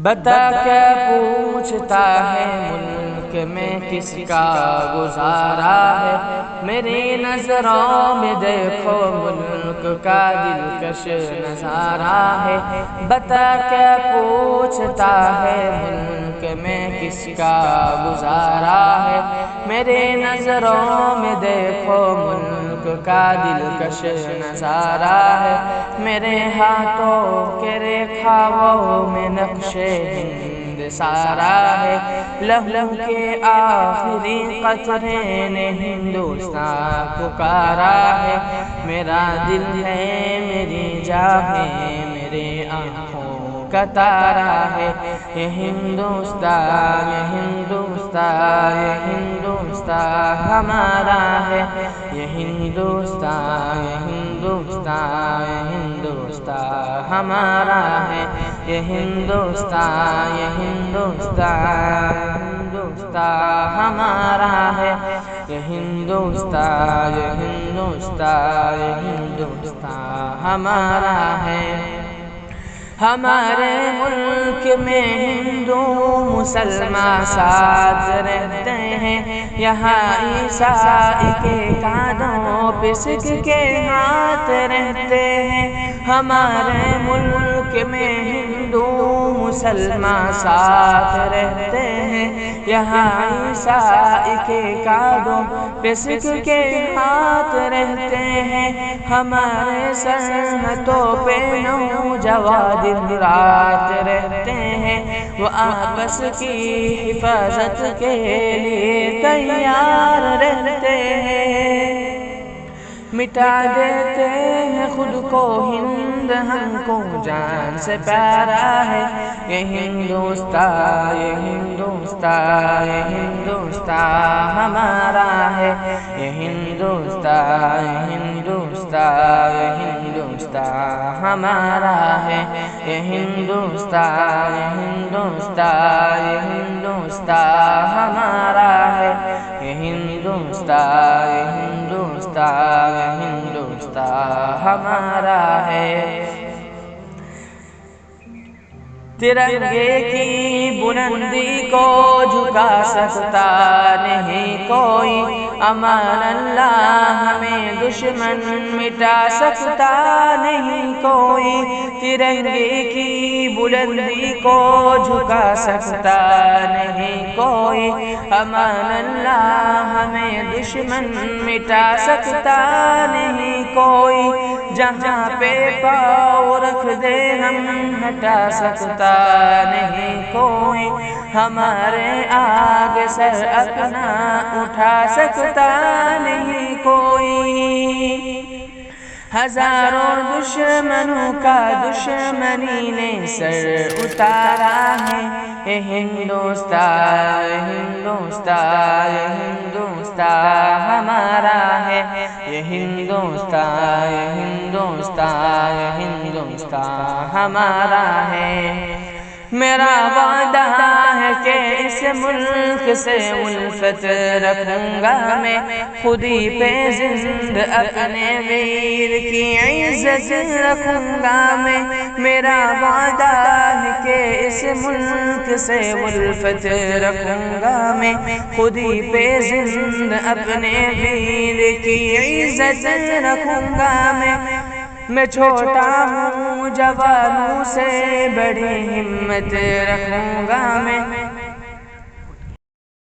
بتا کیا پوچھتا ہے ملک میں کس کا گزارا ہے، میری نظروں میں دیکھو ملک کا دلکش نظارہ ہے۔ بتا کیا پوچھتا ہے ملک میں کس کا گزارا ہے، میری نظروں میں دیکھو ملک کا دلکش نظارہ ہے۔ میرے ہاتھوں کے ریکھاؤں میں نقش ہند سارا ہے، لہو کے آخری قطرے نے ہندوستان پکارا ہے۔ میرا دل ہے میری جان ہے میرے آنکھوں کا تارا ہے، یہ ہندوستان یہ ہندوستان یہ ہندوستان ہمارا ہے، یہ ہندوستان یہ ہندوستان یہ ہندوستان ہمارا ہے، یہ ہندوستان یہ ہندوستان ہندوستان ہمارا ہے، یہ ہندوستان یہ ہندوستان یہ ہندوستان ہمارا ہے۔ ہمارے ملک میں ہندو مسلمان ساتھ رہتے ہیں، یہاں عیسائی کے کانوں پہ سکھ کے ہاتھ رہتے ہیں۔ ہمارے ملک میں ہندو مسلمان ساتھ رہتے ہیں، یہاں عیسائی کے کانوں پہ سکھ کے ہاتھ رہتے ہیں۔ ہمارے سرحدوں پہ نوجوان دن رات رہتے ہیں، وہ آپس کی حفاظت کے لیے تیار رہتے ہیں۔ مٹا دیتے ہیں خود کو ہند ہم کو جان سے پیارا ہے، یہ ہندوستان یہ ہندوستان یہ ہندوستان ہمارا ہے، یہ ہندوستان یہ ہندوستان یہ ہندوستان ہمارا ہے، یہ ہندوستان یہ ہندوستان یہ ہندوستان ہمارا ہے، یہ ہندوستان یہ ہندوستان یہ ہندوستان ہمارا ہے۔ ترنگے کی بلندی کو جھکا سکتا نہیں کوئی، امان اللہ ہمیں دشمن مٹا سکتا نہیں کوئی۔ ترنگے کی بلندی کو جھکا سکتا نہیں کوئی، امان اللہ ہمیں دشمن مٹا سکتا نہیں کوئی۔ جہاں پہ پاؤں رکھ دے ہم ہٹا سکتا نہیں کوئی، ہمارے آگے سر اپنا اٹھا سکتا نہیں کوئی۔ ہزاروں دشمنوں کا دشمنی نے سر اتارا ہے، یہ ہندوستان یہ ہندوستان یہ ہندوستان ہمارا ہے، یہ ہندوستان یہ ہندوستان یہ ہندوستان ہمارا ہے۔ میرا وعدہ ہے کہ اس ملک سے الفت رکھوں گا میں، خودی پہ زند اپنے ویر کی عزت رکھوں گا میں۔ میرا وعدہ ہے کہ اس ملک سے الفت رکھوں گا میں، خودی پہ زند اپنے ویر کی عزت رکھوں گا میں چھوٹا ہوں جوانوں سے بڑی ہمت رکھوں گا میں،